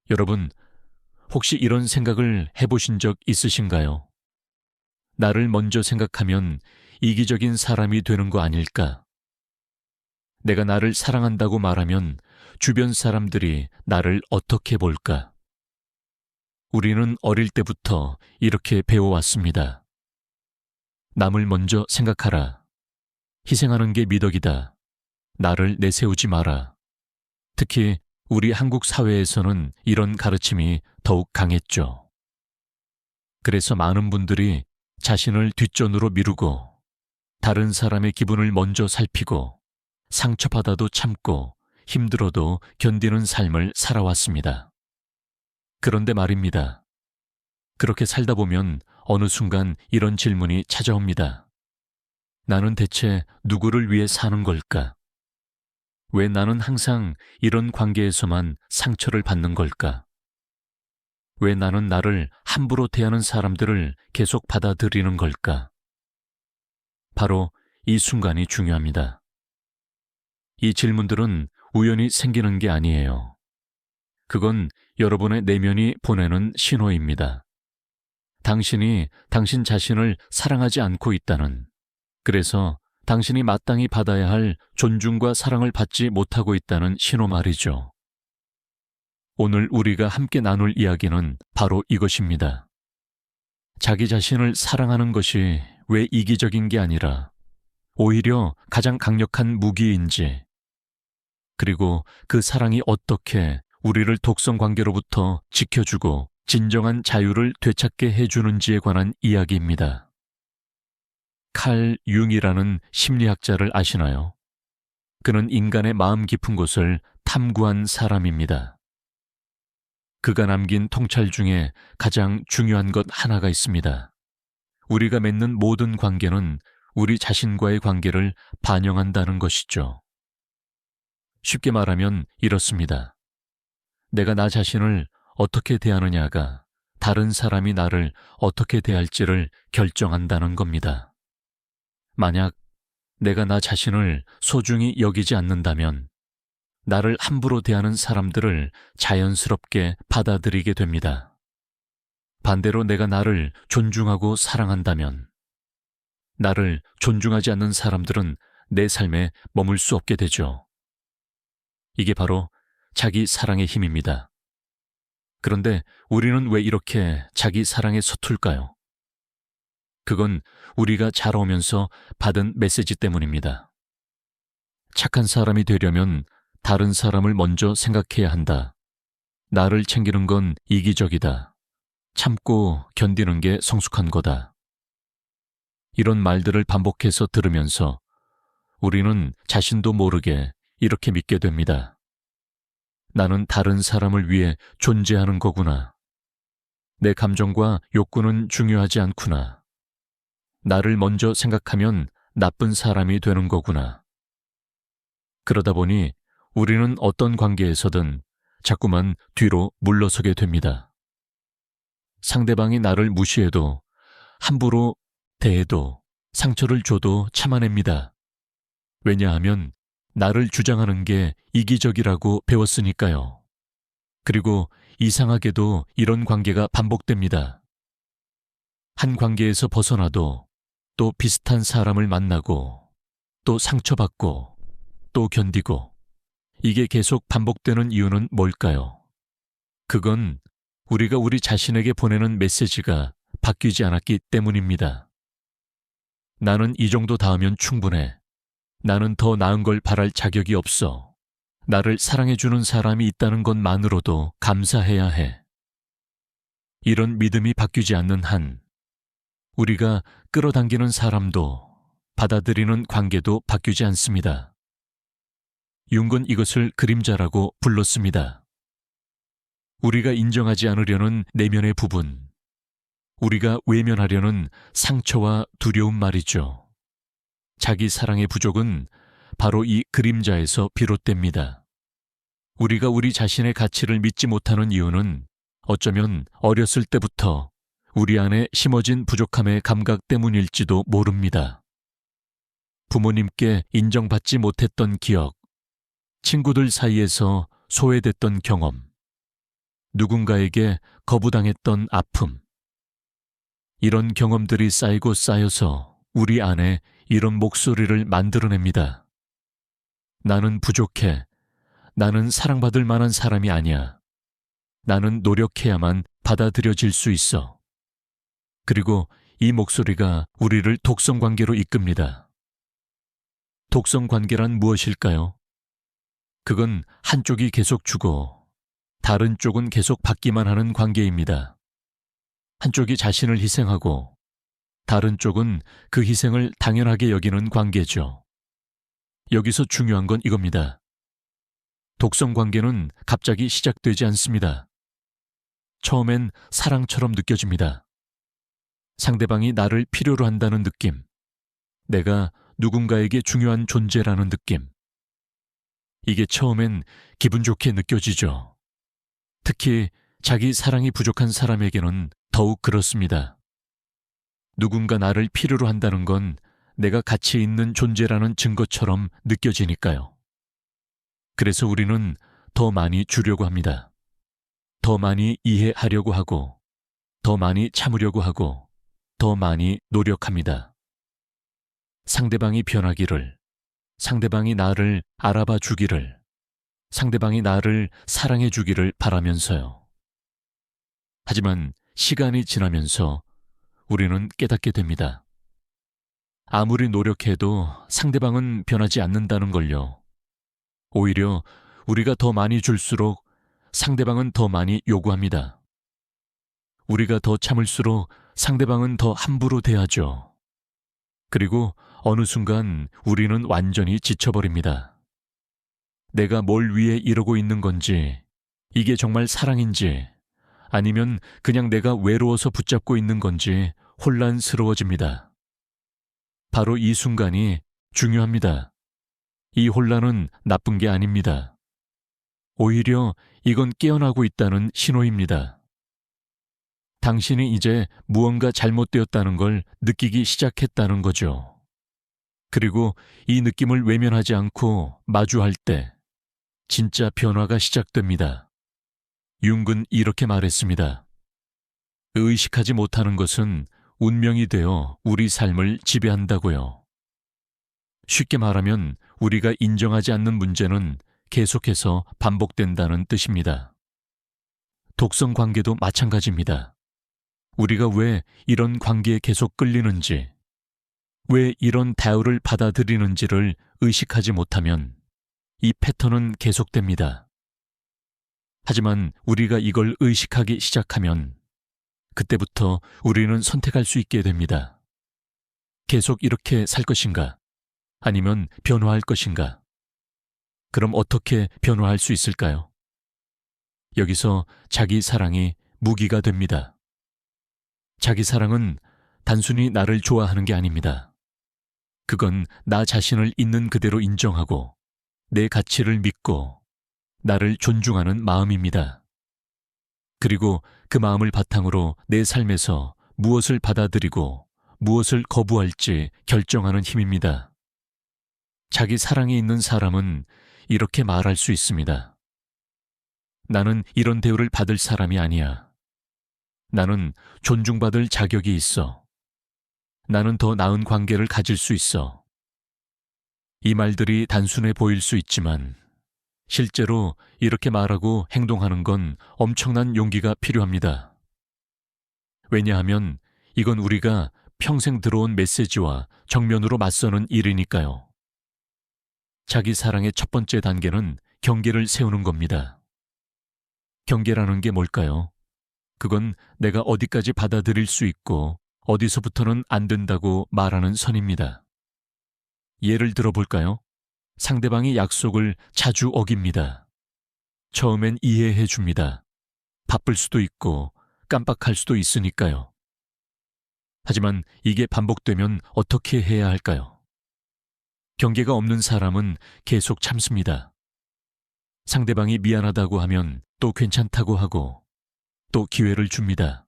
여러분, 혹시 이런 생각을 해보신 적 있으신가요? 나를 먼저 생각하면 이기적인 사람이 되는 거 아닐까? 내가 나를 사랑한다고 말하면 주변 사람들이 나를 어떻게 볼까? 우리는 어릴 때부터 이렇게 배워왔습니다. 남을 먼저 생각하라. 희생하는 게 미덕이다. 나를 내세우지 마라. 특히 우리 한국 사회에서는 이런 가르침이 더욱 강했죠. 그래서 많은 분들이 자신을 뒷전으로 미루고 다른 사람의 기분을 먼저 살피고 상처받아도 참고 힘들어도 견디는 삶을 살아왔습니다. 그런데 말입니다. 그렇게 살다 보면 어느 순간 이런 질문이 찾아옵니다. 나는 대체 누구를 위해 사는 걸까? 왜 나는 항상 이런 관계에서만 상처를 받는 걸까? 왜 나는 나를 함부로 대하는 사람들을 계속 받아들이는 걸까? 바로 이 순간이 중요합니다. 이 질문들은 우연히 생기는 게 아니에요. 그건 여러분의 내면이 보내는 신호입니다. 당신이 당신 자신을 사랑하지 않고 있다는, 그래서 당신이 마땅히 받아야 할 존중과 사랑을 받지 못하고 있다는 신호 말이죠. 오늘 우리가 함께 나눌 이야기는 바로 이것입니다. 자기 자신을 사랑하는 것이 왜 이기적인 게 아니라 오히려 가장 강력한 무기인지, 그리고 그 사랑이 어떻게 우리를 독성 관계로부터 지켜주고 진정한 자유를 되찾게 해주는지에 관한 이야기입니다. 칼 융이라는 심리학자를 아시나요? 그는 인간의 마음 깊은 곳을 탐구한 사람입니다. 그가 남긴 통찰 중에 가장 중요한 것 하나가 있습니다. 우리가 맺는 모든 관계는 우리 자신과의 관계를 반영한다는 것이죠. 쉽게 말하면 이렇습니다. 내가 나 자신을 어떻게 대하느냐가 다른 사람이 나를 어떻게 대할지를 결정한다는 겁니다. 만약 내가 나 자신을 소중히 여기지 않는다면 나를 함부로 대하는 사람들을 자연스럽게 받아들이게 됩니다. 반대로 내가 나를 존중하고 사랑한다면 나를 존중하지 않는 사람들은 내 삶에 머물 수 없게 되죠. 이게 바로 자기 사랑의 힘입니다. 그런데 우리는 왜 이렇게 자기 사랑에 서툴까요? 그건 우리가 자라오면서 받은 메시지 때문입니다. 착한 사람이 되려면 다른 사람을 먼저 생각해야 한다. 나를 챙기는 건 이기적이다. 참고 견디는 게 성숙한 거다. 이런 말들을 반복해서 들으면서 우리는 자신도 모르게 이렇게 믿게 됩니다. 나는 다른 사람을 위해 존재하는 거구나. 내 감정과 욕구는 중요하지 않구나. 나를 먼저 생각하면 나쁜 사람이 되는 거구나. 그러다 보니 우리는 어떤 관계에서든 자꾸만 뒤로 물러서게 됩니다. 상대방이 나를 무시해도 함부로 대해도 상처를 줘도 참아냅니다. 왜냐하면 나를 주장하는 게 이기적이라고 배웠으니까요. 그리고 이상하게도 이런 관계가 반복됩니다. 한 관계에서 벗어나도 또 비슷한 사람을 만나고 또 상처받고 또 견디고, 이게 계속 반복되는 이유는 뭘까요? 그건 우리가 우리 자신에게 보내는 메시지가 바뀌지 않았기 때문입니다. 나는 이 정도 닿으면 충분해. 나는 더 나은 걸 바랄 자격이 없어. 나를 사랑해주는 사람이 있다는 것만으로도 감사해야 해. 이런 믿음이 바뀌지 않는 한 우리가 끌어당기는 사람도 받아들이는 관계도 바뀌지 않습니다. 융은 이것을 그림자라고 불렀습니다. 우리가 인정하지 않으려는 내면의 부분, 우리가 외면하려는 상처와 두려움 말이죠. 자기 사랑의 부족은 바로 이 그림자에서 비롯됩니다. 우리가 우리 자신의 가치를 믿지 못하는 이유는 어쩌면 어렸을 때부터 우리 안에 심어진 부족함의 감각 때문일지도 모릅니다. 부모님께 인정받지 못했던 기억, 친구들 사이에서 소외됐던 경험, 누군가에게 거부당했던 아픔. 이런 경험들이 쌓이고 쌓여서 우리 안에 이런 목소리를 만들어냅니다. 나는 부족해. 나는 사랑받을 만한 사람이 아니야. 나는 노력해야만 받아들여질 수 있어. 그리고 이 목소리가 우리를 독성관계로 이끕니다. 독성관계란 무엇일까요? 그건 한쪽이 계속 주고 다른 쪽은 계속 받기만 하는 관계입니다. 한쪽이 자신을 희생하고 다른 쪽은 그 희생을 당연하게 여기는 관계죠. 여기서 중요한 건 이겁니다. 독성관계는 갑자기 시작되지 않습니다. 처음엔 사랑처럼 느껴집니다. 상대방이 나를 필요로 한다는 느낌, 내가 누군가에게 중요한 존재라는 느낌. 이게 처음엔 기분 좋게 느껴지죠. 특히 자기 사랑이 부족한 사람에게는 더욱 그렇습니다. 누군가 나를 필요로 한다는 건 내가 가치 있는 존재라는 증거처럼 느껴지니까요. 그래서 우리는 더 많이 주려고 합니다. 더 많이 이해하려고 하고, 더 많이 참으려고 하고, 더 많이 노력합니다. 상대방이 변하기를, 상대방이 나를 알아봐 주기를, 상대방이 나를 사랑해 주기를 바라면서요. 하지만 시간이 지나면서 우리는 깨닫게 됩니다. 아무리 노력해도 상대방은 변하지 않는다는 걸요. 오히려 우리가 더 많이 줄수록 상대방은 더 많이 요구합니다. 우리가 더 참을수록 상대방은 더 함부로 대하죠. 그리고 어느 순간 우리는 완전히 지쳐버립니다. 내가 뭘 위해 이러고 있는 건지, 이게 정말 사랑인지, 아니면 그냥 내가 외로워서 붙잡고 있는 건지 혼란스러워집니다. 바로 이 순간이 중요합니다. 이 혼란은 나쁜 게 아닙니다. 오히려 이건 깨어나고 있다는 신호입니다. 당신이 이제 무언가 잘못되었다는 걸 느끼기 시작했다는 거죠. 그리고 이 느낌을 외면하지 않고 마주할 때 진짜 변화가 시작됩니다. 융은 이렇게 말했습니다. 의식하지 못하는 것은 운명이 되어 우리 삶을 지배한다고요. 쉽게 말하면 우리가 인정하지 않는 문제는 계속해서 반복된다는 뜻입니다. 독성 관계도 마찬가지입니다. 우리가 왜 이런 관계에 계속 끌리는지, 왜 이런 대우를 받아들이는지를 의식하지 못하면 이 패턴은 계속됩니다. 하지만 우리가 이걸 의식하기 시작하면 그때부터 우리는 선택할 수 있게 됩니다. 계속 이렇게 살 것인가? 아니면 변화할 것인가? 그럼 어떻게 변화할 수 있을까요? 여기서 자기 사랑이 무기가 됩니다. 자기 사랑은 단순히 나를 좋아하는 게 아닙니다. 그건 나 자신을 있는 그대로 인정하고 내 가치를 믿고 나를 존중하는 마음입니다. 그리고 그 마음을 바탕으로 내 삶에서 무엇을 받아들이고 무엇을 거부할지 결정하는 힘입니다. 자기 사랑이 있는 사람은 이렇게 말할 수 있습니다. 나는 이런 대우를 받을 사람이 아니야. 나는 존중받을 자격이 있어. 나는 더 나은 관계를 가질 수 있어. 이 말들이 단순해 보일 수 있지만 실제로 이렇게 말하고 행동하는 건 엄청난 용기가 필요합니다. 왜냐하면 이건 우리가 평생 들어온 메시지와 정면으로 맞서는 일이니까요. 자기 사랑의 첫 번째 단계는 경계를 세우는 겁니다. 경계라는 게 뭘까요? 그건 내가 어디까지 받아들일 수 있고 어디서부터는 안 된다고 말하는 선입니다. 예를 들어 볼까요? 상대방이 약속을 자주 어깁니다. 처음엔 이해해 줍니다. 바쁠 수도 있고 깜빡할 수도 있으니까요. 하지만 이게 반복되면 어떻게 해야 할까요? 경계가 없는 사람은 계속 참습니다. 상대방이 미안하다고 하면 또 괜찮다고 하고 또 기회를 줍니다.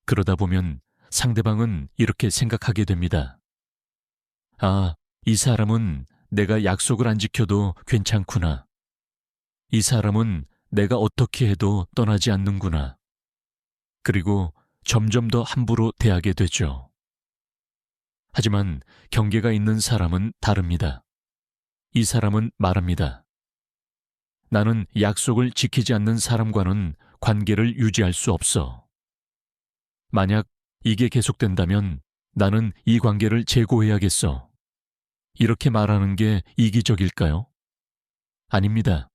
그러다 보면 상대방은 이렇게 생각하게 됩니다. 아, 이 사람은 내가 약속을 안 지켜도 괜찮구나. 이 사람은 내가 어떻게 해도 떠나지 않는구나. 그리고 점점 더 함부로 대하게 되죠. 하지만 경계가 있는 사람은 다릅니다. 이 사람은 말합니다. 나는 약속을 지키지 않는 사람과는 관계를 유지할 수 없어. 만약 이게 계속된다면 나는 이 관계를 재고해야겠어. 이렇게 말하는 게 이기적일까요? 아닙니다.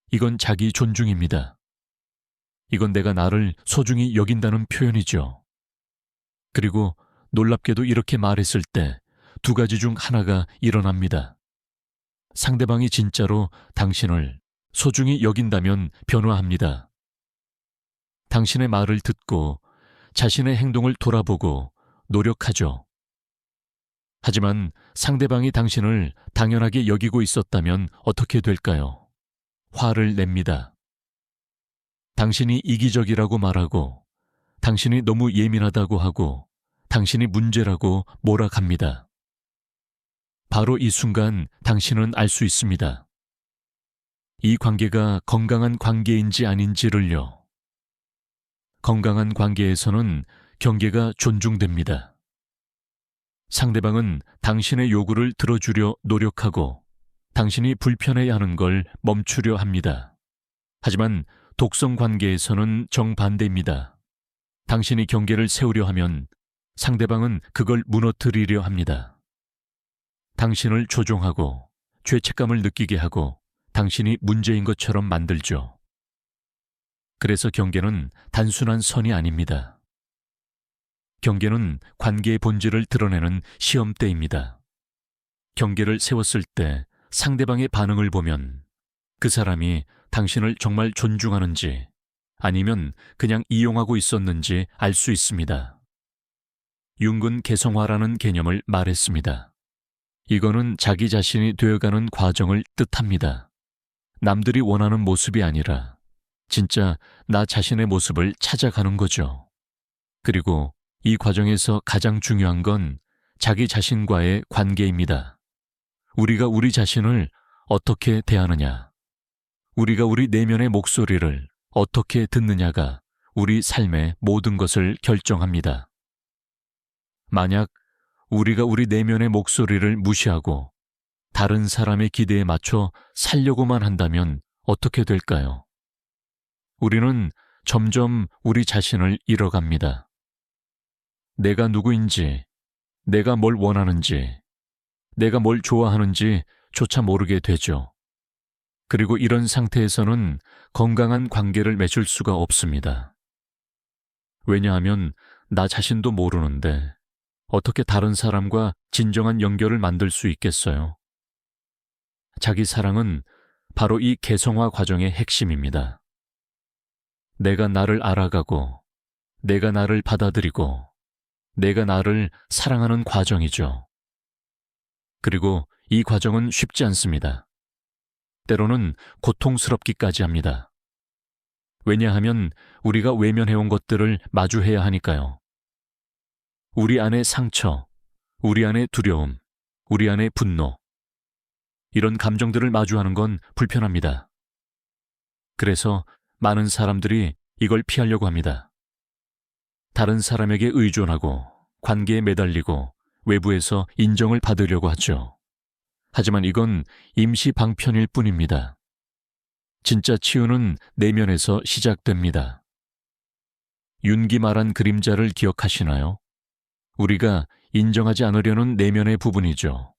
이건 자기 존중입니다. 이건 내가 나를 소중히 여긴다는 표현이죠. 그리고 놀랍게도 이렇게 말했을 때 두 가지 중 하나가 일어납니다. 상대방이 진짜로 당신을 소중히 여긴다면 변화합니다. 당신의 말을 듣고 자신의 행동을 돌아보고 노력하죠. 하지만 상대방이 당신을 당연하게 여기고 있었다면 어떻게 될까요? 화를 냅니다. 당신이 이기적이라고 말하고, 당신이 너무 예민하다고 하고, 당신이 문제라고 몰아갑니다. 바로 이 순간 당신은 알 수 있습니다. 이 관계가 건강한 관계인지 아닌지를요. 건강한 관계에서는 경계가 존중됩니다. 상대방은 당신의 요구를 들어주려 노력하고 당신이 불편해야 하는 걸 멈추려 합니다. 하지만 독성 관계에서는 정반대입니다. 당신이 경계를 세우려 하면 상대방은 그걸 무너뜨리려 합니다. 당신을 조종하고 죄책감을 느끼게 하고 당신이 문제인 것처럼 만들죠. 그래서 경계는 단순한 선이 아닙니다. 경계는 관계의 본질을 드러내는 시험대입니다. 경계를 세웠을 때 상대방의 반응을 보면 그 사람이 당신을 정말 존중하는지 아니면 그냥 이용하고 있었는지 알 수 있습니다. 융근 개성화라는 개념을 말했습니다. 이거는 자기 자신이 되어가는 과정을 뜻합니다. 남들이 원하는 모습이 아니라 진짜 나 자신의 모습을 찾아가는 거죠. 그리고 이 과정에서 가장 중요한 건 자기 자신과의 관계입니다. 우리가 우리 자신을 어떻게 대하느냐, 우리가 우리 내면의 목소리를 어떻게 듣느냐가 우리 삶의 모든 것을 결정합니다. 만약 우리가 우리 내면의 목소리를 무시하고 다른 사람의 기대에 맞춰 살려고만 한다면 어떻게 될까요? 우리는 점점 우리 자신을 잃어갑니다. 내가 누구인지, 내가 뭘 원하는지, 내가 뭘 좋아하는지 조차 모르게 되죠. 그리고 이런 상태에서는 건강한 관계를 맺을 수가 없습니다. 왜냐하면 나 자신도 모르는데 어떻게 다른 사람과 진정한 연결을 만들 수 있겠어요? 자기 사랑은 바로 이 개성화 과정의 핵심입니다. 내가 나를 알아가고, 내가 나를 받아들이고, 내가 나를 사랑하는 과정이죠. 그리고 이 과정은 쉽지 않습니다. 때로는 고통스럽기까지 합니다. 왜냐하면 우리가 외면해온 것들을 마주해야 하니까요. 우리 안의 상처, 우리 안의 두려움, 우리 안의 분노, 이런 감정들을 마주하는 건 불편합니다. 그래서 많은 사람들이 이걸 피하려고 합니다. 다른 사람에게 의존하고 관계에 매달리고 외부에서 인정을 받으려고 하죠. 하지만 이건 임시 방편일 뿐입니다. 진짜 치유는 내면에서 시작됩니다. 윤기 말한 그림자를 기억하시나요? 우리가 인정하지 않으려는 내면의 부분이죠.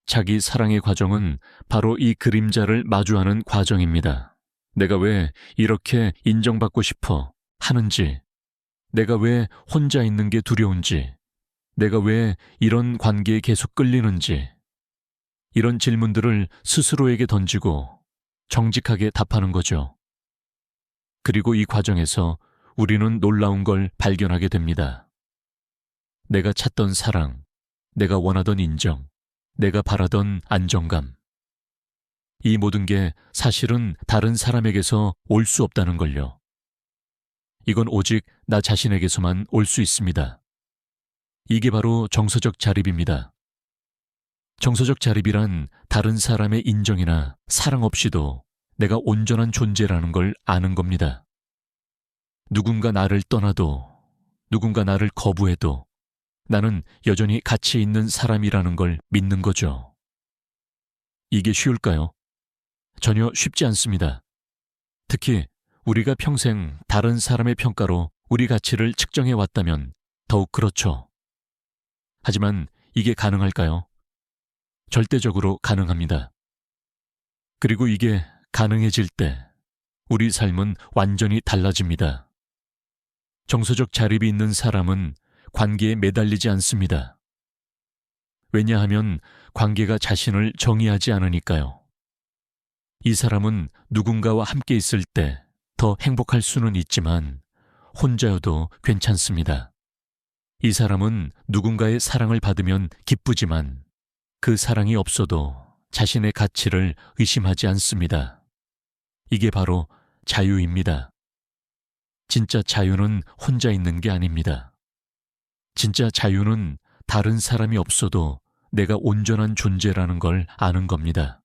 자기 사랑의 과정은 바로 이 그림자를 마주하는 과정입니다. 내가 왜 이렇게 인정받고 싶어 하는지, 내가 왜 혼자 있는 게 두려운지, 내가 왜 이런 관계에 계속 끌리는지, 이런 질문들을 스스로에게 던지고 정직하게 답하는 거죠. 그리고 이 과정에서 우리는 놀라운 걸 발견하게 됩니다. 내가 찾던 사랑, 내가 원하던 인정, 내가 바라던 안정감. 이 모든 게 사실은 다른 사람에게서 올 수 없다는 걸요. 이건 오직 나 자신에게서만 올 수 있습니다. 이게 바로 정서적 자립입니다. 정서적 자립이란 다른 사람의 인정이나 사랑 없이도 내가 온전한 존재라는 걸 아는 겁니다. 누군가 나를 떠나도, 누군가 나를 거부해도 나는 여전히 가치 있는 사람이라는 걸 믿는 거죠. 이게 쉬울까요? 전혀 쉽지 않습니다. 특히 우리가 평생 다른 사람의 평가로 우리 가치를 측정해 왔다면 더욱 그렇죠. 하지만 이게 가능할까요? 절대적으로 가능합니다. 그리고 이게 가능해질 때 우리 삶은 완전히 달라집니다. 정서적 자립이 있는 사람은 관계에 매달리지 않습니다. 왜냐하면 관계가 자신을 정의하지 않으니까요. 이 사람은 누군가와 함께 있을 때 더 행복할 수는 있지만 혼자여도 괜찮습니다. 이 사람은 누군가의 사랑을 받으면 기쁘지만 그 사랑이 없어도 자신의 가치를 의심하지 않습니다. 이게 바로 자유입니다. 진짜 자유는 혼자 있는 게 아닙니다. 진짜 자유는 다른 사람이 없어도 내가 온전한 존재라는 걸 아는 겁니다.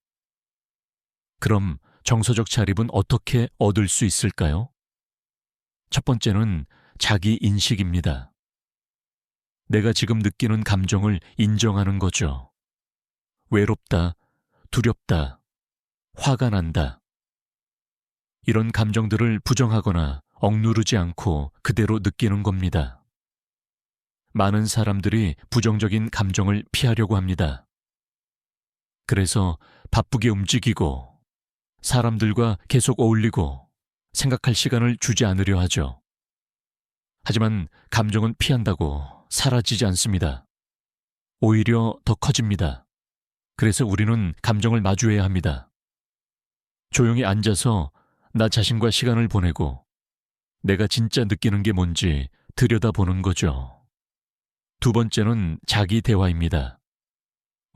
그럼 정서적 자립은 어떻게 얻을 수 있을까요? 첫 번째는 자기 인식입니다. 내가 지금 느끼는 감정을 인정하는 거죠. 외롭다, 두렵다, 화가 난다. 이런 감정들을 부정하거나 억누르지 않고 그대로 느끼는 겁니다. 많은 사람들이 부정적인 감정을 피하려고 합니다. 그래서 바쁘게 움직이고 사람들과 계속 어울리고 생각할 시간을 주지 않으려 하죠. 하지만 감정은 피한다고 사라지지 않습니다. 오히려 더 커집니다. 그래서 우리는 감정을 마주해야 합니다. 조용히 앉아서 나 자신과 시간을 보내고 내가 진짜 느끼는 게 뭔지 들여다보는 거죠. 두 번째는 자기 대화입니다.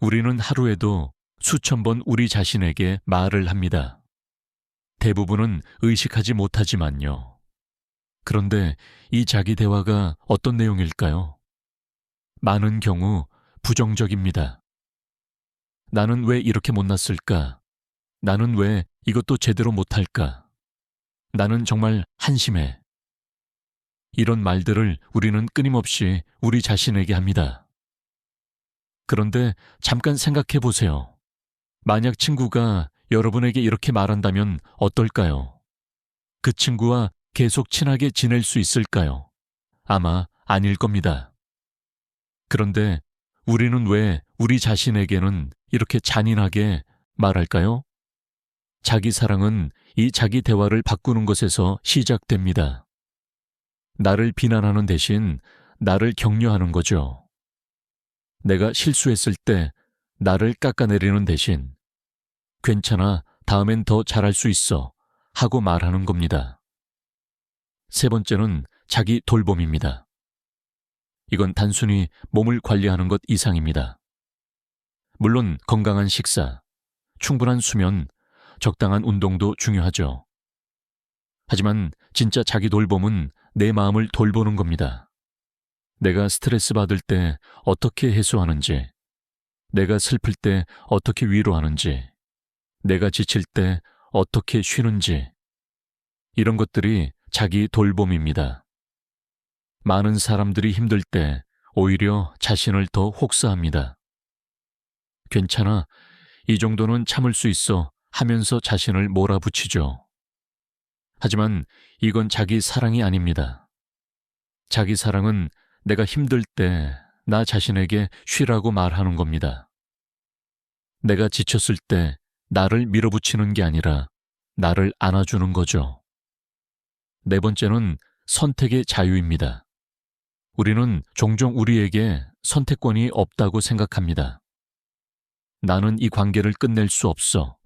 우리는 하루에도 수천 번 우리 자신에게 말을 합니다. 대부분은 의식하지 못하지만요. 그런데 이 자기 대화가 어떤 내용일까요? 많은 경우 부정적입니다. 나는 왜 이렇게 못났을까? 나는 왜 이것도 제대로 못할까? 나는 정말 한심해. 이런 말들을 우리는 끊임없이 우리 자신에게 합니다. 그런데 잠깐 생각해 보세요. 만약 친구가 여러분에게 이렇게 말한다면 어떨까요? 그 친구와 계속 친하게 지낼 수 있을까요? 아마 아닐 겁니다. 그런데 우리는 왜 우리 자신에게는 이렇게 잔인하게 말할까요? 자기 사랑은 이 자기 대화를 바꾸는 것에서 시작됩니다. 나를 비난하는 대신 나를 격려하는 거죠. 내가 실수했을 때 나를 깎아내리는 대신 괜찮아, 다음엔 더 잘할 수 있어 하고 말하는 겁니다. 세 번째는 자기 돌봄입니다. 이건 단순히 몸을 관리하는 것 이상입니다. 물론 건강한 식사, 충분한 수면, 적당한 운동도 중요하죠. 하지만 진짜 자기 돌봄은 내 마음을 돌보는 겁니다. 내가 스트레스 받을 때 어떻게 해소하는지, 내가 슬플 때 어떻게 위로하는지, 내가 지칠 때 어떻게 쉬는지, 이런 것들이 자기 돌봄입니다. 많은 사람들이 힘들 때 오히려 자신을 더 혹사합니다. 괜찮아, 이 정도는 참을 수 있어 하면서 자신을 몰아붙이죠. 하지만 이건 자기 사랑이 아닙니다. 자기 사랑은 내가 힘들 때 나 자신에게 쉬라고 말하는 겁니다. 내가 지쳤을 때 나를 밀어붙이는 게 아니라 나를 안아주는 거죠. 네 번째는 선택의 자유입니다. 우리는 종종 우리에게 선택권이 없다고 생각합니다. 나는 이 관계를 끝낼 수 없어.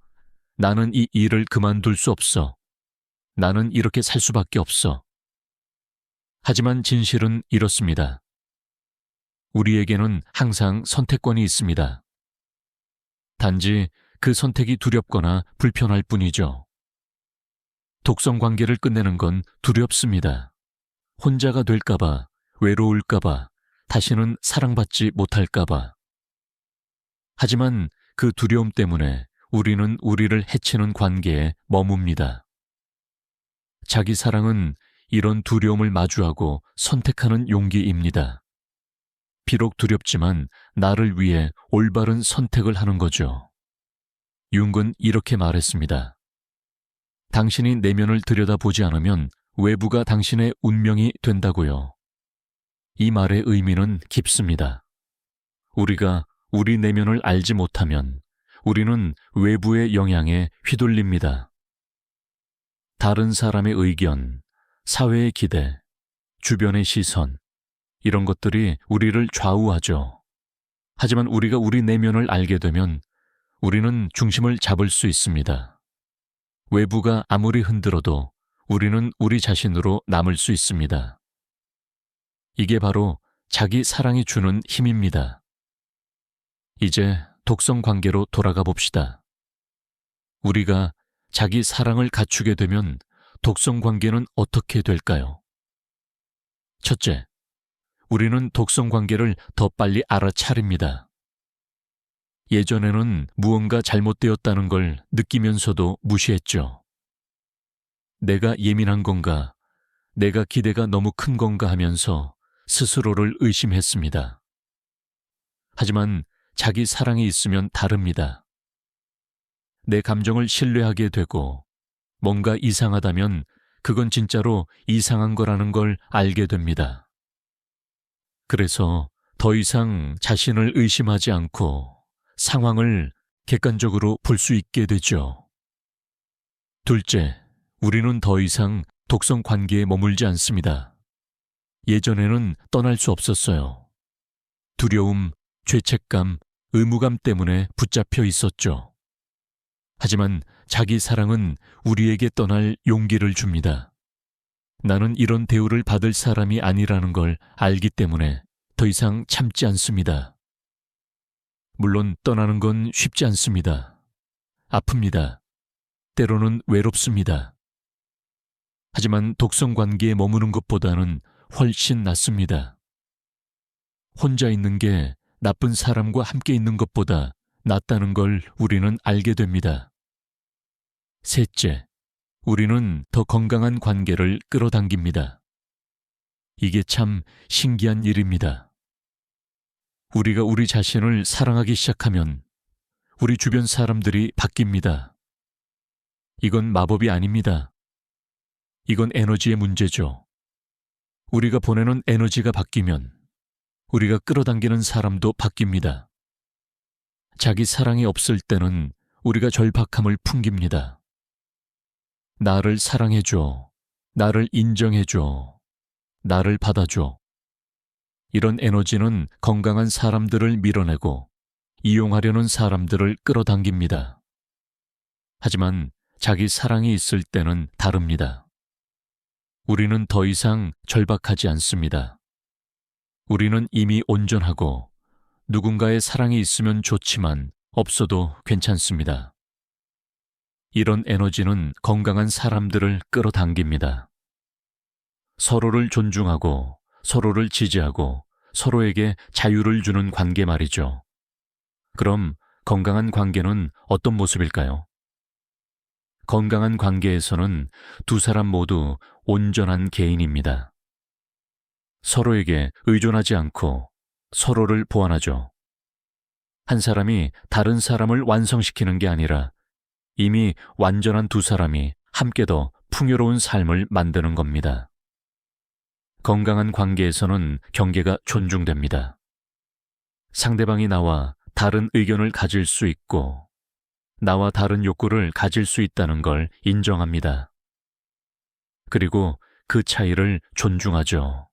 나는 이 일을 그만둘 수 없어. 나는 이렇게 살 수밖에 없어. 하지만 진실은 이렇습니다. 우리에게는 항상 선택권이 있습니다. 단지 그 선택이 두렵거나 불편할 뿐이죠. 독성 관계를 끝내는 건 두렵습니다. 혼자가 될까봐, 외로울까봐, 다시는 사랑받지 못할까봐. 하지만 그 두려움 때문에 우리는 우리를 해치는 관계에 머뭅니다. 자기 사랑은 이런 두려움을 마주하고 선택하는 용기입니다. 비록 두렵지만 나를 위해 올바른 선택을 하는 거죠. 융은 이렇게 말했습니다. 당신이 내면을 들여다보지 않으면 외부가 당신의 운명이 된다고요. 이 말의 의미는 깊습니다. 우리가 우리 내면을 알지 못하면 우리는 외부의 영향에 휘둘립니다. 다른 사람의 의견, 사회의 기대, 주변의 시선, 이런 것들이 우리를 좌우하죠. 하지만 우리가 우리 내면을 알게 되면 우리는 중심을 잡을 수 있습니다. 외부가 아무리 흔들어도 우리는 우리 자신으로 남을 수 있습니다. 이게 바로 자기 사랑이 주는 힘입니다. 이제 독성 관계로 돌아가 봅시다. 우리가 자기 사랑을 갖추게 되면 독성 관계는 어떻게 될까요? 첫째, 우리는 독성 관계를 더 빨리 알아차립니다. 예전에는 무언가 잘못되었다는 걸 느끼면서도 무시했죠. 내가 예민한 건가, 내가 기대가 너무 큰 건가 하면서 스스로를 의심했습니다. 하지만 자기 사랑이 있으면 다릅니다. 내 감정을 신뢰하게 되고 뭔가 이상하다면 그건 진짜로 이상한 거라는 걸 알게 됩니다. 그래서 더 이상 자신을 의심하지 않고 상황을 객관적으로 볼 수 있게 되죠. 둘째, 우리는 더 이상 독성 관계에 머물지 않습니다. 예전에는 떠날 수 없었어요. 두려움, 죄책감, 의무감 때문에 붙잡혀 있었죠. 하지만 자기 사랑은 우리에게 떠날 용기를 줍니다. 나는 이런 대우를 받을 사람이 아니라는 걸 알기 때문에 더 이상 참지 않습니다. 물론 떠나는 건 쉽지 않습니다. 아픕니다. 때로는 외롭습니다. 하지만 독성 관계에 머무는 것보다는 훨씬 낫습니다. 혼자 있는 게 나쁜 사람과 함께 있는 것보다 낫다는 걸 우리는 알게 됩니다. 셋째, 우리는 더 건강한 관계를 끌어당깁니다. 이게 참 신기한 일입니다. 우리가 우리 자신을 사랑하기 시작하면 우리 주변 사람들이 바뀝니다. 이건 마법이 아닙니다. 이건 에너지의 문제죠. 우리가 보내는 에너지가 바뀌면 우리가 끌어당기는 사람도 바뀝니다. 자기 사랑이 없을 때는 우리가 절박함을 풍깁니다. 나를 사랑해줘. 나를 인정해줘. 나를 받아줘. 이런 에너지는 건강한 사람들을 밀어내고 이용하려는 사람들을 끌어당깁니다. 하지만 자기 사랑이 있을 때는 다릅니다. 우리는 더 이상 절박하지 않습니다. 우리는 이미 온전하고 누군가의 사랑이 있으면 좋지만 없어도 괜찮습니다. 이런 에너지는 건강한 사람들을 끌어당깁니다. 서로를 존중하고 서로를 지지하고 서로에게 자유를 주는 관계 말이죠. 그럼 건강한 관계는 어떤 모습일까요? 건강한 관계에서는 두 사람 모두 온전한 개인입니다. 서로에게 의존하지 않고 서로를 보완하죠. 한 사람이 다른 사람을 완성시키는 게 아니라 이미 완전한 두 사람이 함께 더 풍요로운 삶을 만드는 겁니다. 건강한 관계에서는 경계가 존중됩니다. 상대방이 나와 다른 의견을 가질 수 있고 나와 다른 욕구를 가질 수 있다는 걸 인정합니다. 그리고 그 차이를 존중하죠.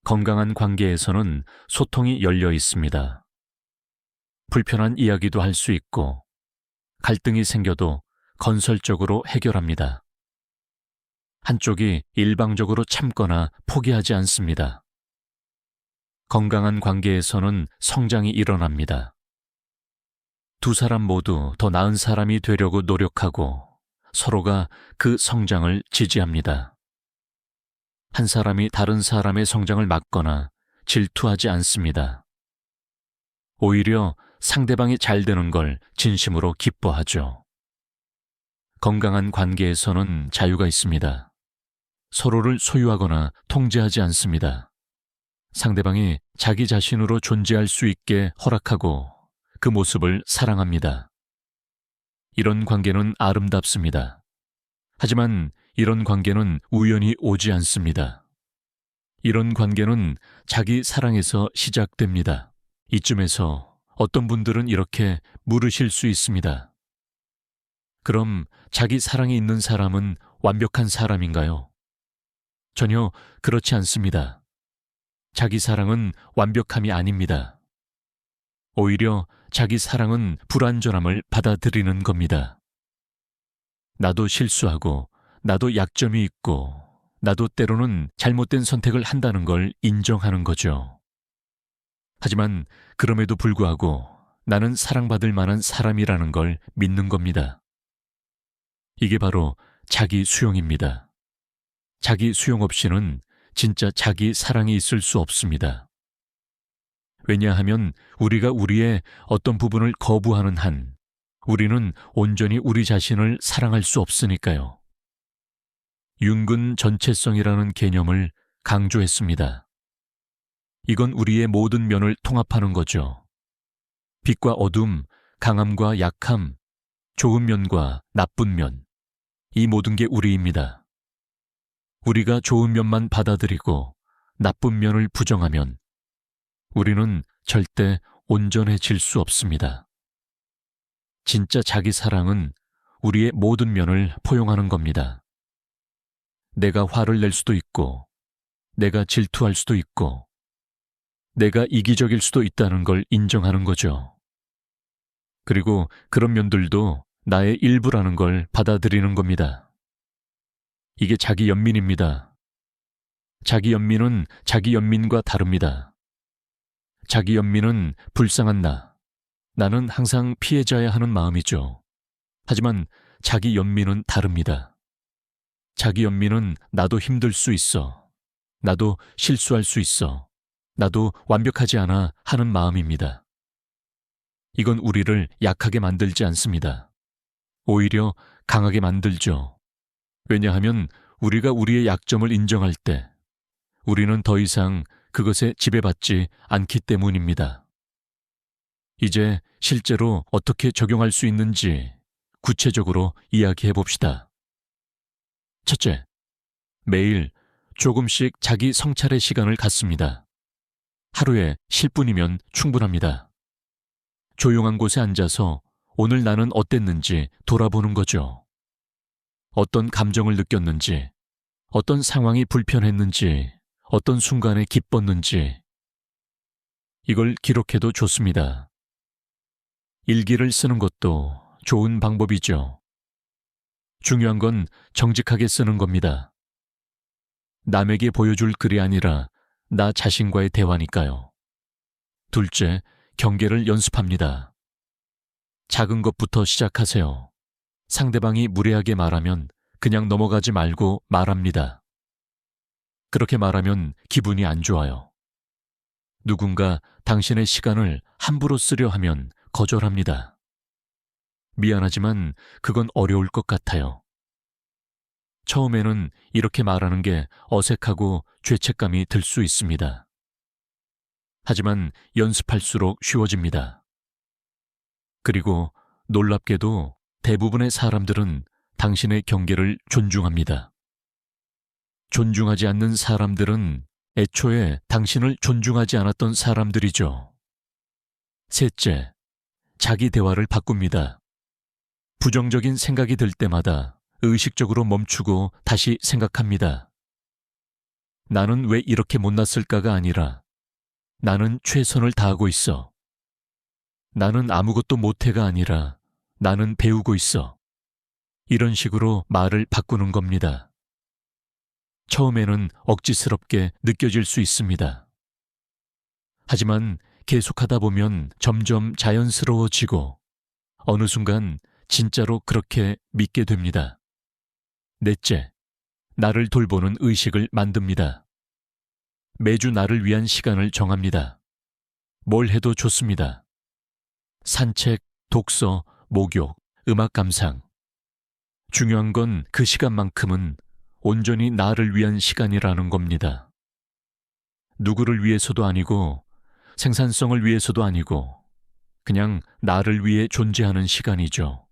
건강한 관계에서는 소통이 열려 있습니다. 불편한 이야기도 할 수 있고 갈등이 생겨도 건설적으로 해결합니다. 한쪽이 일방적으로 참거나 포기하지 않습니다. 건강한 관계에서는 성장이 일어납니다. 두 사람 모두 더 나은 사람이 되려고 노력하고 서로가 그 성장을 지지합니다. 한 사람이 다른 사람의 성장을 막거나 질투하지 않습니다. 오히려 상대방이 잘 되는 걸 진심으로 기뻐하죠. 건강한 관계에서는 자유가 있습니다. 서로를 소유하거나 통제하지 않습니다. 상대방이 자기 자신으로 존재할 수 있게 허락하고 그 모습을 사랑합니다. 이런 관계는 아름답습니다. 하지만 이런 관계는 우연히 오지 않습니다. 이런 관계는 자기 사랑에서 시작됩니다. 이쯤에서 어떤 분들은 이렇게 물으실 수 있습니다. 그럼 자기 사랑이 있는 사람은 완벽한 사람인가요? 전혀 그렇지 않습니다. 자기 사랑은 완벽함이 아닙니다. 오히려 자기 사랑은 불완전함을 받아들이는 겁니다. 나도 실수하고, 나도 약점이 있고, 나도 때로는 잘못된 선택을 한다는 걸 인정하는 거죠. 하지만 그럼에도 불구하고 나는 사랑받을 만한 사람이라는 걸 믿는 겁니다. 이게 바로 자기 수용입니다. 자기 수용 없이는 진짜 자기 사랑이 있을 수 없습니다. 왜냐하면 우리가 우리의 어떤 부분을 거부하는 한 우리는 온전히 우리 자신을 사랑할 수 없으니까요. 융근 전체성이라는 개념을 강조했습니다. 이건 우리의 모든 면을 통합하는 거죠. 빛과 어둠, 강함과 약함, 좋은 면과 나쁜 면, 이 모든 게 우리입니다. 우리가 좋은 면만 받아들이고 나쁜 면을 부정하면 우리는 절대 온전해질 수 없습니다. 진짜 자기 사랑은 우리의 모든 면을 포용하는 겁니다. 내가 화를 낼 수도 있고, 내가 질투할 수도 있고, 내가 이기적일 수도 있다는 걸 인정하는 거죠. 그리고 그런 면들도 나의 일부라는 걸 받아들이는 겁니다. 이게 자기 연민입니다. 자기 연민은 자기 연민과 다릅니다. 자기 연민은 불쌍한 나는 항상 피해자야 하는 마음이죠. 하지만 자기 연민은 다릅니다. 자기 연민은 나도 힘들 수 있어. 나도 실수할 수 있어. 나도 완벽하지 않아 하는 마음입니다. 이건 우리를 약하게 만들지 않습니다. 오히려 강하게 만들죠. 왜냐하면 우리가 우리의 약점을 인정할 때 우리는 더 이상 그것에 지배받지 않기 때문입니다. 이제 실제로 어떻게 적용할 수 있는지 구체적으로 이야기해 봅시다. 첫째, 매일 조금씩 자기 성찰의 시간을 갖습니다. 하루에 10분이면 충분합니다. 조용한 곳에 앉아서 오늘 나는 어땠는지 돌아보는 거죠. 어떤 감정을 느꼈는지, 어떤 상황이 불편했는지, 어떤 순간에 기뻤는지, 이걸 기록해도 좋습니다. 일기를 쓰는 것도 좋은 방법이죠. 중요한 건 정직하게 쓰는 겁니다. 남에게 보여줄 글이 아니라 나 자신과의 대화니까요. 둘째, 경계를 연습합니다. 작은 것부터 시작하세요. 상대방이 무례하게 말하면 그냥 넘어가지 말고 말합니다. 그렇게 말하면 기분이 안 좋아요. 누군가 당신의 시간을 함부로 쓰려 하면 거절합니다. 미안하지만 그건 어려울 것 같아요. 처음에는 이렇게 말하는 게 어색하고 죄책감이 들 수 있습니다. 하지만 연습할수록 쉬워집니다. 그리고 놀랍게도 대부분의 사람들은 당신의 경계를 존중합니다. 존중하지 않는 사람들은 애초에 당신을 존중하지 않았던 사람들이죠. 셋째, 자기 대화를 바꿉니다. 부정적인 생각이 들 때마다 의식적으로 멈추고 다시 생각합니다. 나는 왜 이렇게 못났을까가 아니라 나는 최선을 다하고 있어. 나는 아무것도 못해가 아니라 나는 배우고 있어. 이런 식으로 말을 바꾸는 겁니다. 처음에는 억지스럽게 느껴질 수 있습니다. 하지만 계속하다 보면 점점 자연스러워지고 어느 순간 진짜로 그렇게 믿게 됩니다. 넷째, 나를 돌보는 의식을 만듭니다. 매주 나를 위한 시간을 정합니다. 뭘 해도 좋습니다. 산책, 독서, 목욕, 음악 감상. 중요한 건 그 시간만큼은 온전히 나를 위한 시간이라는 겁니다. 누구를 위해서도 아니고 생산성을 위해서도 아니고 그냥 나를 위해 존재하는 시간이죠.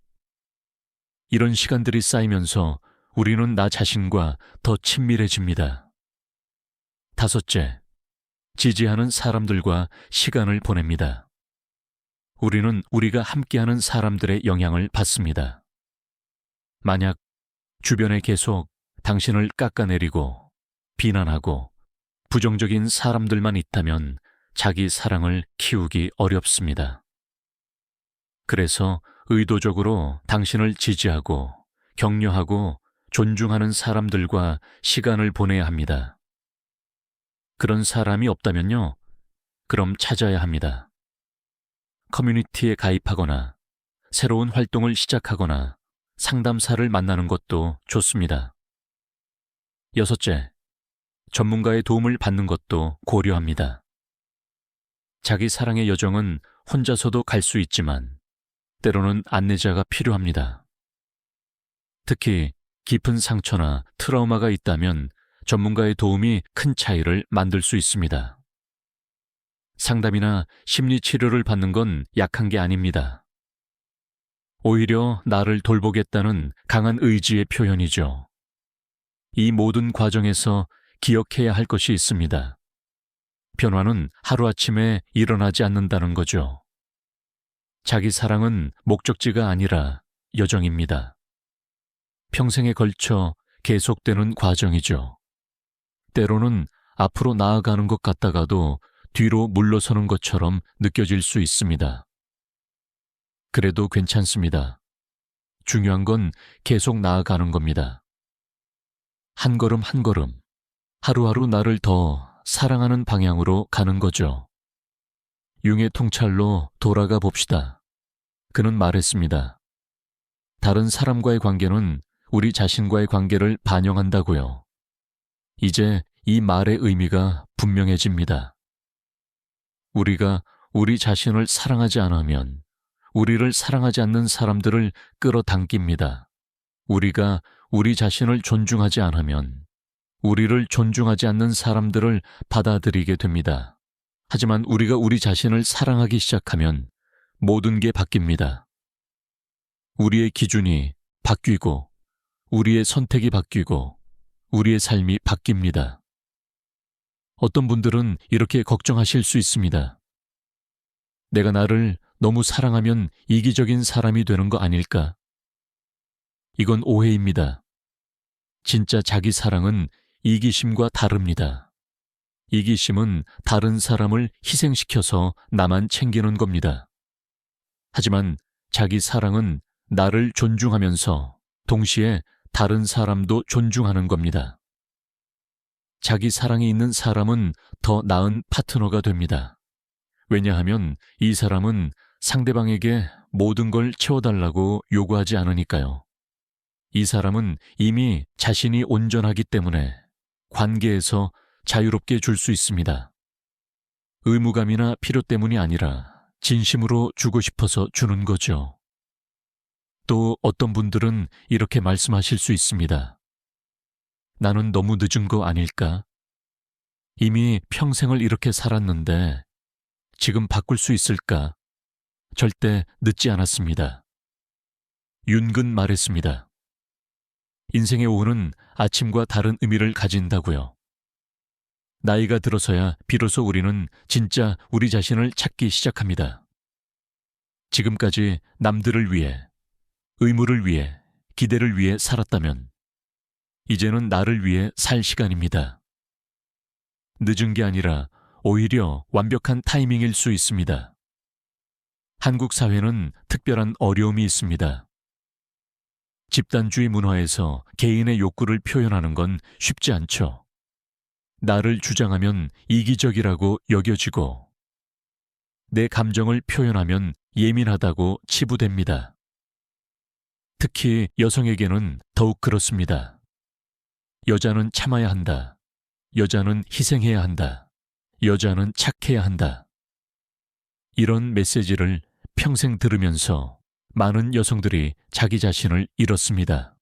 이런 시간들이 쌓이면서 우리는 나 자신과 더 친밀해집니다. 다섯째, 지지하는 사람들과 시간을 보냅니다. 우리는 우리가 함께하는 사람들의 영향을 받습니다. 만약 주변에 계속 당신을 깎아내리고 비난하고 부정적인 사람들만 있다면 자기 사랑을 키우기 어렵습니다. 그래서 의도적으로 당신을 지지하고 격려하고 존중하는 사람들과 시간을 보내야 합니다. 그런 사람이 없다면요, 그럼 찾아야 합니다. 커뮤니티에 가입하거나 새로운 활동을 시작하거나 상담사를 만나는 것도 좋습니다. 여섯째, 전문가의 도움을 받는 것도 고려합니다. 자기 사랑의 여정은 혼자서도 갈 수 있지만 때로는 안내자가 필요합니다. 특히 깊은 상처나 트라우마가 있다면 전문가의 도움이 큰 차이를 만들 수 있습니다. 상담이나 심리 치료를 받는 건 약한 게 아닙니다. 오히려 나를 돌보겠다는 강한 의지의 표현이죠. 이 모든 과정에서 기억해야 할 것이 있습니다. 변화는 하루아침에 일어나지 않는다는 거죠. 자기 사랑은 목적지가 아니라 여정입니다. 평생에 걸쳐 계속되는 과정이죠. 때로는 앞으로 나아가는 것 같다가도 뒤로 물러서는 것처럼 느껴질 수 있습니다. 그래도 괜찮습니다. 중요한 건 계속 나아가는 겁니다. 한 걸음 한 걸음, 하루하루 나를 더 사랑하는 방향으로 가는 거죠. 융의 통찰로 돌아가 봅시다. 그는 말했습니다. 다른 사람과의 관계는 우리 자신과의 관계를 반영한다고요. 이제 이 말의 의미가 분명해집니다. 우리가 우리 자신을 사랑하지 않으면 우리를 사랑하지 않는 사람들을 끌어당깁니다. 우리가 우리 자신을 존중하지 않으면 우리를 존중하지 않는 사람들을 받아들이게 됩니다. 하지만 우리가 우리 자신을 사랑하기 시작하면 모든 게 바뀝니다. 우리의 기준이 바뀌고 우리의 선택이 바뀌고 우리의 삶이 바뀝니다. 어떤 분들은 이렇게 걱정하실 수 있습니다. 내가 나를 너무 사랑하면 이기적인 사람이 되는 거 아닐까? 이건 오해입니다. 진짜 자기 사랑은 이기심과 다릅니다. 이기심은 다른 사람을 희생시켜서 나만 챙기는 겁니다. 하지만 자기 사랑은 나를 존중하면서 동시에 다른 사람도 존중하는 겁니다. 자기 사랑이 있는 사람은 더 나은 파트너가 됩니다. 왜냐하면 이 사람은 상대방에게 모든 걸 채워달라고 요구하지 않으니까요. 이 사람은 이미 자신이 온전하기 때문에 관계에서 자유롭게 줄 수 있습니다. 의무감이나 필요 때문이 아니라 진심으로 주고 싶어서 주는 거죠. 또 어떤 분들은 이렇게 말씀하실 수 있습니다. 나는 너무 늦은 거 아닐까? 이미 평생을 이렇게 살았는데 지금 바꿀 수 있을까? 절대 늦지 않았습니다. 윤근 말했습니다. 인생의 오후는 아침과 다른 의미를 가진다고요. 나이가 들어서야 비로소 우리는 진짜 우리 자신을 찾기 시작합니다. 지금까지 남들을 위해, 의무를 위해, 기대를 위해 살았다면 이제는 나를 위해 살 시간입니다. 늦은 게 아니라 오히려 완벽한 타이밍일 수 있습니다. 한국 사회는 특별한 어려움이 있습니다. 집단주의 문화에서 개인의 욕구를 표현하는 건 쉽지 않죠. 나를 주장하면 이기적이라고 여겨지고 내 감정을 표현하면 예민하다고 치부됩니다. 특히 여성에게는 더욱 그렇습니다. 여자는 참아야 한다. 여자는 희생해야 한다. 여자는 착해야 한다. 이런 메시지를 평생 들으면서 많은 여성들이 자기 자신을 잃었습니다.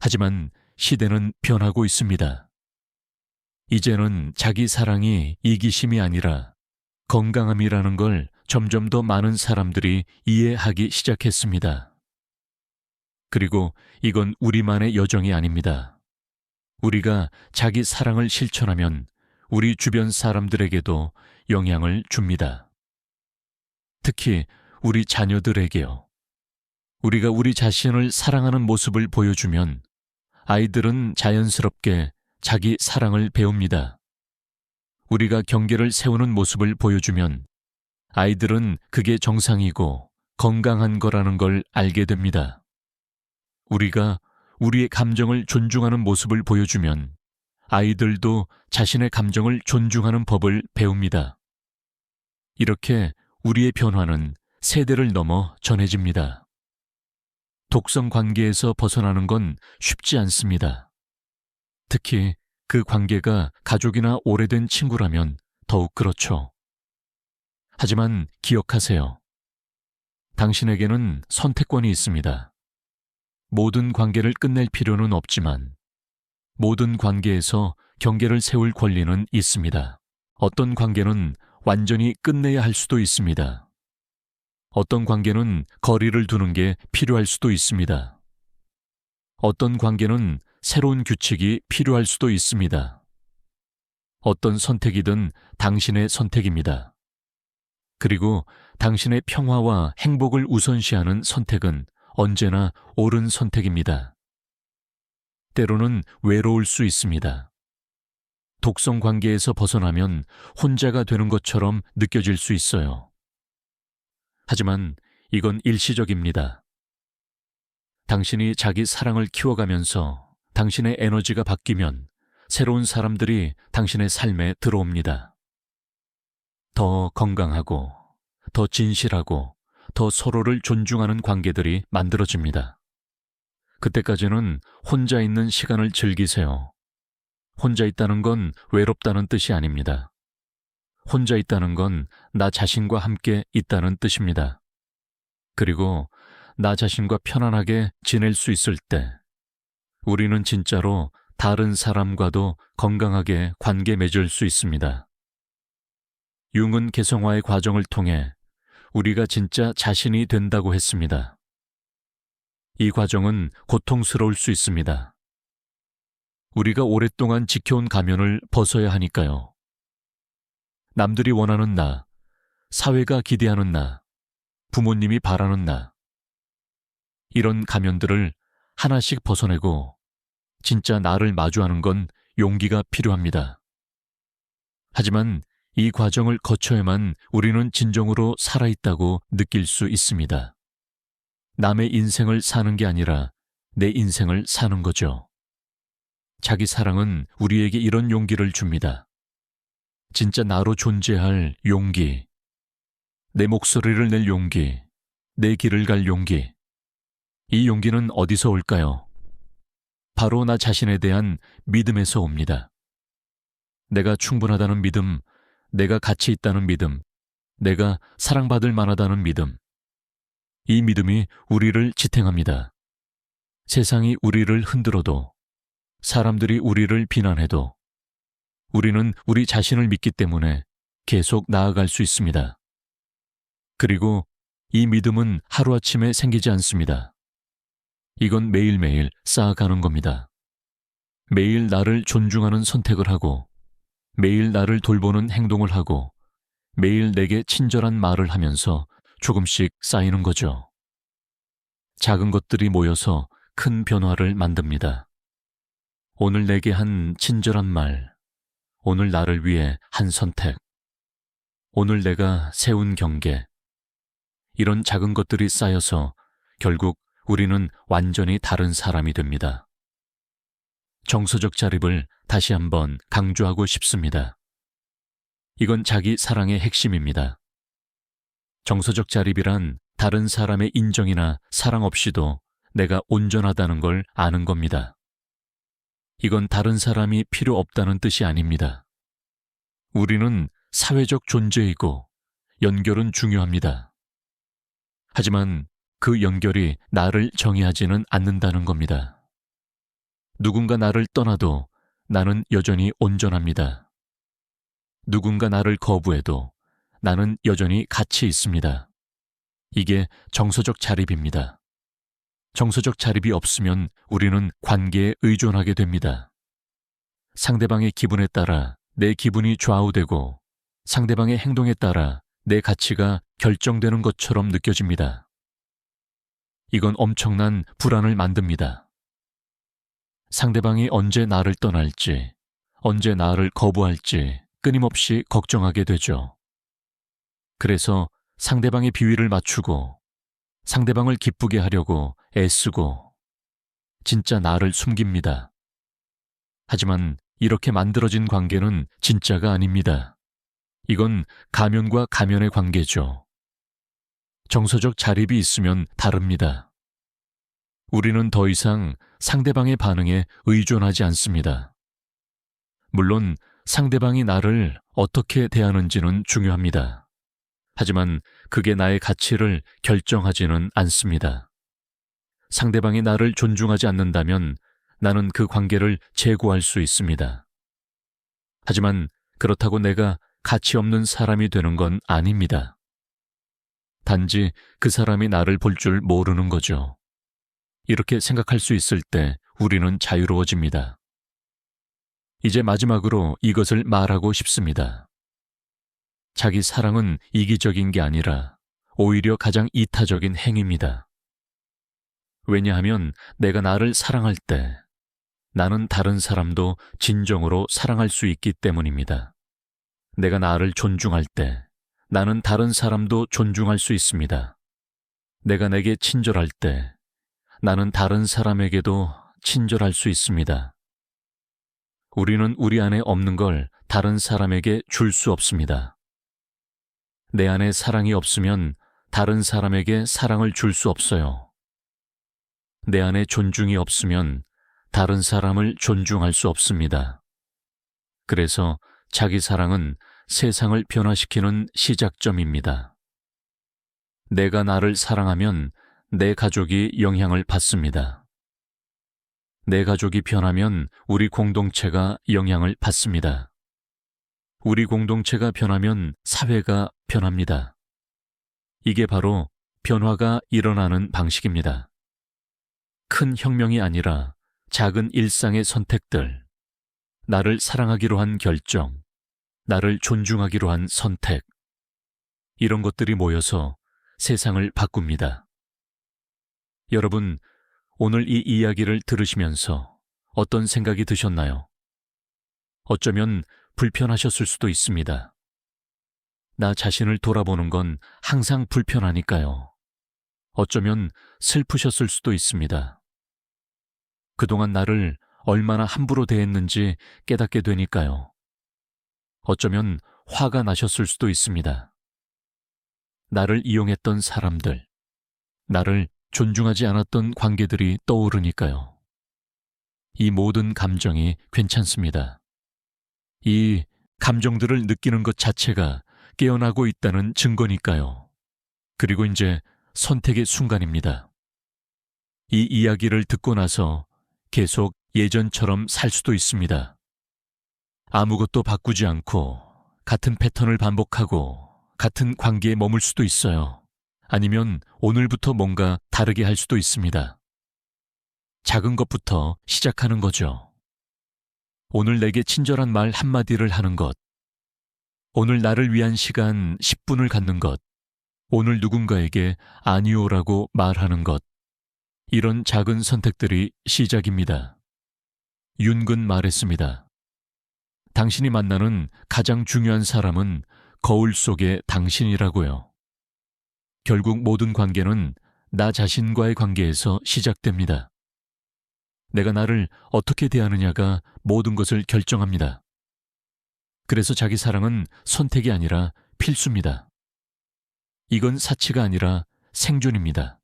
하지만 시대는 변하고 있습니다. 이제는 자기 사랑이 이기심이 아니라 건강함이라는 걸 점점 더 많은 사람들이 이해하기 시작했습니다. 그리고 이건 우리만의 여정이 아닙니다. 우리가 자기 사랑을 실천하면 우리 주변 사람들에게도 영향을 줍니다. 특히 우리 자녀들에게요. 우리가 우리 자신을 사랑하는 모습을 보여주면 아이들은 자연스럽게 자기 사랑을 배웁니다. 우리가 경계를 세우는 모습을 보여주면 아이들은 그게 정상이고 건강한 거라는 걸 알게 됩니다. 우리가 우리의 감정을 존중하는 모습을 보여주면 아이들도 자신의 감정을 존중하는 법을 배웁니다. 이렇게 우리의 변화는 세대를 넘어 전해집니다. 독성 관계에서 벗어나는 건 쉽지 않습니다. 특히 그 관계가 가족이나 오래된 친구라면 더욱 그렇죠. 하지만 기억하세요. 당신에게는 선택권이 있습니다. 모든 관계를 끝낼 필요는 없지만 모든 관계에서 경계를 세울 권리는 있습니다. 어떤 관계는 완전히 끝내야 할 수도 있습니다. 어떤 관계는 거리를 두는 게 필요할 수도 있습니다. 어떤 관계는 새로운 규칙이 필요할 수도 있습니다. 어떤 선택이든 당신의 선택입니다. 그리고 당신의 평화와 행복을 우선시하는 선택은 언제나 옳은 선택입니다. 때로는 외로울 수 있습니다. 독성 관계에서 벗어나면 혼자가 되는 것처럼 느껴질 수 있어요. 하지만 이건 일시적입니다. 당신이 자기 사랑을 키워가면서 당신의 에너지가 바뀌면 새로운 사람들이 당신의 삶에 들어옵니다. 더 건강하고, 더 진실하고, 더 서로를 존중하는 관계들이 만들어집니다. 그때까지는 혼자 있는 시간을 즐기세요. 혼자 있다는 건 외롭다는 뜻이 아닙니다. 혼자 있다는 건 나 자신과 함께 있다는 뜻입니다. 그리고 나 자신과 편안하게 지낼 수 있을 때 우리는 진짜로 다른 사람과도 건강하게 관계 맺을 수 있습니다. 융은 개성화의 과정을 통해 우리가 진짜 자신이 된다고 했습니다. 이 과정은 고통스러울 수 있습니다. 우리가 오랫동안 지켜온 가면을 벗어야 하니까요. 남들이 원하는 나, 사회가 기대하는 나, 부모님이 바라는 나. 이런 가면들을 하나씩 벗어내고 진짜 나를 마주하는 건 용기가 필요합니다. 하지만 이 과정을 거쳐야만 우리는 진정으로 살아있다고 느낄 수 있습니다. 남의 인생을 사는 게 아니라 내 인생을 사는 거죠. 자기 사랑은 우리에게 이런 용기를 줍니다. 진짜 나로 존재할 용기, 내 목소리를 낼 용기, 내 길을 갈 용기. 이 용기는 어디서 올까요? 바로 나 자신에 대한 믿음에서 옵니다. 내가 충분하다는 믿음, 내가 가치 있다는 믿음, 내가 사랑받을 만하다는 믿음. 이 믿음이 우리를 지탱합니다. 세상이 우리를 흔들어도, 사람들이 우리를 비난해도 우리는 우리 자신을 믿기 때문에 계속 나아갈 수 있습니다. 그리고 이 믿음은 하루아침에 생기지 않습니다. 이건 매일매일 쌓아가는 겁니다. 매일 나를 존중하는 선택을 하고, 매일 나를 돌보는 행동을 하고, 매일 내게 친절한 말을 하면서 조금씩 쌓이는 거죠. 작은 것들이 모여서 큰 변화를 만듭니다. 오늘 내게 한 친절한 말, 오늘 나를 위해 한 선택, 오늘 내가 세운 경계. 이런 작은 것들이 쌓여서 결국 우리는 완전히 다른 사람이 됩니다. 정서적 자립을 다시 한번 강조하고 싶습니다. 이건 자기 사랑의 핵심입니다. 정서적 자립이란 다른 사람의 인정이나 사랑 없이도 내가 온전하다는 걸 아는 겁니다. 이건 다른 사람이 필요 없다는 뜻이 아닙니다. 우리는 사회적 존재이고 연결은 중요합니다. 하지만 그 연결이 나를 정의하지는 않는다는 겁니다. 누군가 나를 떠나도 나는 여전히 온전합니다. 누군가 나를 거부해도 나는 여전히 가치 있습니다. 이게 정서적 자립입니다. 정서적 자립이 없으면 우리는 관계에 의존하게 됩니다. 상대방의 기분에 따라 내 기분이 좌우되고 상대방의 행동에 따라 내 가치가 결정되는 것처럼 느껴집니다. 이건 엄청난 불안을 만듭니다. 상대방이 언제 나를 떠날지, 언제 나를 거부할지 끊임없이 걱정하게 되죠. 그래서 상대방의 비위를 맞추고 상대방을 기쁘게 하려고 애쓰고 진짜 나를 숨깁니다. 하지만 이렇게 만들어진 관계는 진짜가 아닙니다. 이건 가면과 가면의 관계죠. 정서적 자립이 있으면 다릅니다. 우리는 더 이상 상대방의 반응에 의존하지 않습니다. 물론 상대방이 나를 어떻게 대하는지는 중요합니다. 하지만 그게 나의 가치를 결정하지는 않습니다. 상대방이 나를 존중하지 않는다면 나는 그 관계를 재고할 수 있습니다. 하지만 그렇다고 내가 가치 없는 사람이 되는 건 아닙니다. 단지 그 사람이 나를 볼 줄 모르는 거죠. 이렇게 생각할 수 있을 때 우리는 자유로워집니다. 이제 마지막으로 이것을 말하고 싶습니다. 자기 사랑은 이기적인 게 아니라 오히려 가장 이타적인 행위입니다. 왜냐하면 내가 나를 사랑할 때 나는 다른 사람도 진정으로 사랑할 수 있기 때문입니다. 내가 나를 존중할 때 나는 다른 사람도 존중할 수 있습니다. 내가 내게 친절할 때 나는 다른 사람에게도 친절할 수 있습니다. 우리는 우리 안에 없는 걸 다른 사람에게 줄 수 없습니다. 내 안에 사랑이 없으면 다른 사람에게 사랑을 줄 수 없어요. 내 안에 존중이 없으면 다른 사람을 존중할 수 없습니다. 그래서 자기 사랑은 세상을 변화시키는 시작점입니다. 내가 나를 사랑하면 내 가족이 영향을 받습니다. 내 가족이 변하면 우리 공동체가 영향을 받습니다. 우리 공동체가 변하면 사회가 변합니다. 이게 바로 변화가 일어나는 방식입니다. 큰 혁명이 아니라 작은 일상의 선택들, 나를 사랑하기로 한 결정, 나를 존중하기로 한 선택, 이런 것들이 모여서 세상을 바꿉니다. 여러분, 오늘 이 이야기를 들으시면서 어떤 생각이 드셨나요? 어쩌면 불편하셨을 수도 있습니다. 나 자신을 돌아보는 건 항상 불편하니까요. 어쩌면 슬프셨을 수도 있습니다. 그동안 나를 얼마나 함부로 대했는지 깨닫게 되니까요. 어쩌면 화가 나셨을 수도 있습니다. 나를 이용했던 사람들, 나를 존중하지 않았던 관계들이 떠오르니까요. 이 모든 감정이 괜찮습니다. 이 감정들을 느끼는 것 자체가 깨어나고 있다는 증거니까요. 그리고 이제 선택의 순간입니다. 이 이야기를 듣고 나서 계속 예전처럼 살 수도 있습니다. 아무것도 바꾸지 않고 같은 패턴을 반복하고 같은 관계에 머물 수도 있어요. 아니면 오늘부터 뭔가 다르게 할 수도 있습니다. 작은 것부터 시작하는 거죠. 오늘 내게 친절한 말 한마디를 하는 것, 오늘 나를 위한 시간 10분을 갖는 것, 오늘 누군가에게 아니오라고 말하는 것, 이런 작은 선택들이 시작입니다. 윤근 말했습니다. 당신이 만나는 가장 중요한 사람은 거울 속의 당신이라고요. 결국 모든 관계는 나 자신과의 관계에서 시작됩니다. 내가 나를 어떻게 대하느냐가 모든 것을 결정합니다. 그래서 자기 사랑은 선택이 아니라 필수입니다. 이건 사치가 아니라 생존입니다.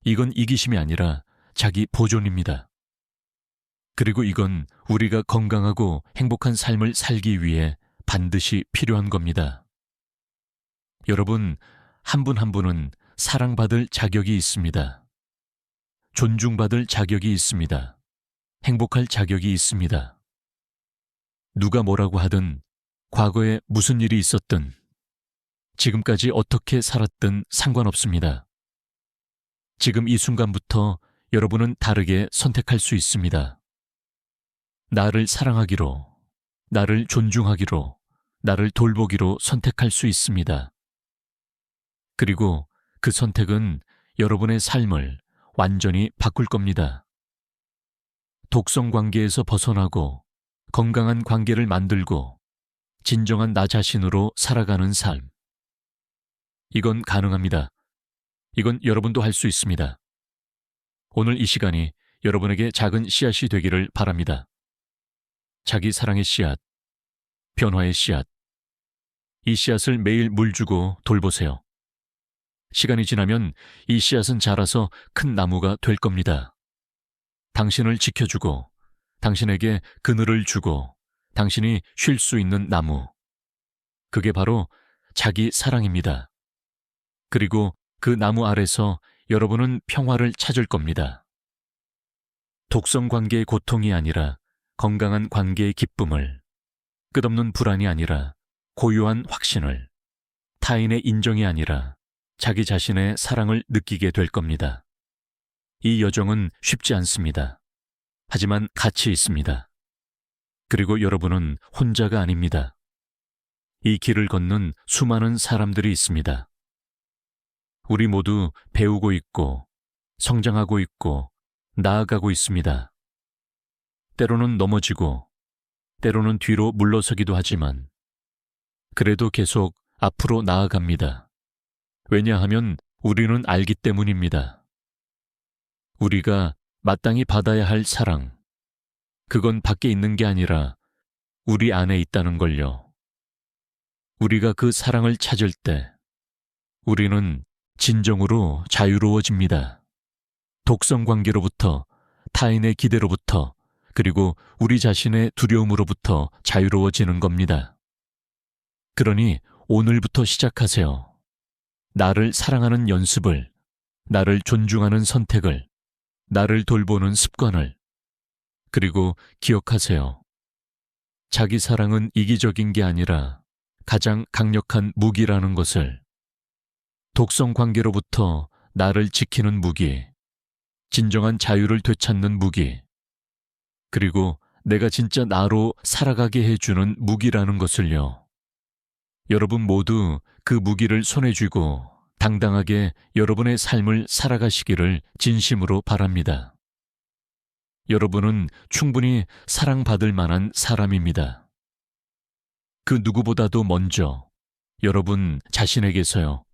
이건 이기심이 아니라 자기 보존입니다. 그리고 이건 우리가 건강하고 행복한 삶을 살기 위해 반드시 필요한 겁니다. 여러분, 한 분 한 분은 사랑받을 자격이 있습니다. 존중받을 자격이 있습니다. 행복할 자격이 있습니다. 누가 뭐라고 하든, 과거에 무슨 일이 있었든, 지금까지 어떻게 살았든 상관없습니다. 지금 이 순간부터 여러분은 다르게 선택할 수 있습니다. 나를 사랑하기로, 나를 존중하기로, 나를 돌보기로 선택할 수 있습니다. 그리고 그 선택은 여러분의 삶을 완전히 바꿀 겁니다. 독성 관계에서 벗어나고 건강한 관계를 만들고 진정한 나 자신으로 살아가는 삶. 이건 가능합니다. 이건 여러분도 할 수 있습니다. 오늘 이 시간이 여러분에게 작은 씨앗이 되기를 바랍니다. 자기 사랑의 씨앗, 변화의 씨앗. 이 씨앗을 매일 물 주고 돌보세요. 시간이 지나면 이 씨앗은 자라서 큰 나무가 될 겁니다. 당신을 지켜주고, 당신에게 그늘을 주고, 당신이 쉴 수 있는 나무. 그게 바로 자기 사랑입니다. 그리고 그 나무 아래서 여러분은 평화를 찾을 겁니다. 독성 관계의 고통이 아니라 건강한 관계의 기쁨을, 끝없는 불안이 아니라 고요한 확신을, 타인의 인정이 아니라 자기 자신의 사랑을 느끼게 될 겁니다. 이 여정은 쉽지 않습니다. 하지만 가치 있습니다. 그리고 여러분은 혼자가 아닙니다. 이 길을 걷는 수많은 사람들이 있습니다. 우리 모두 배우고 있고, 성장하고 있고, 나아가고 있습니다. 때로는 넘어지고, 때로는 뒤로 물러서기도 하지만, 그래도 계속 앞으로 나아갑니다. 왜냐하면 우리는 알기 때문입니다. 우리가 마땅히 받아야 할 사랑, 그건 밖에 있는 게 아니라 우리 안에 있다는 걸요. 우리가 그 사랑을 찾을 때 우리는 진정으로 자유로워집니다. 독성 관계로부터, 타인의 기대로부터, 그리고 우리 자신의 두려움으로부터 자유로워지는 겁니다. 그러니 오늘부터 시작하세요. 나를 사랑하는 연습을, 나를 존중하는 선택을, 나를 돌보는 습관을. 그리고 기억하세요. 자기 사랑은 이기적인 게 아니라 가장 강력한 무기라는 것을. 독성 관계로부터 나를 지키는 무기, 진정한 자유를 되찾는 무기, 그리고 내가 진짜 나로 살아가게 해주는 무기라는 것을요. 여러분 모두 그 무기를 손에 쥐고 당당하게 여러분의 삶을 살아가시기를 진심으로 바랍니다. 여러분은 충분히 사랑받을 만한 사람입니다. 그 누구보다도 먼저 여러분 자신에게서요.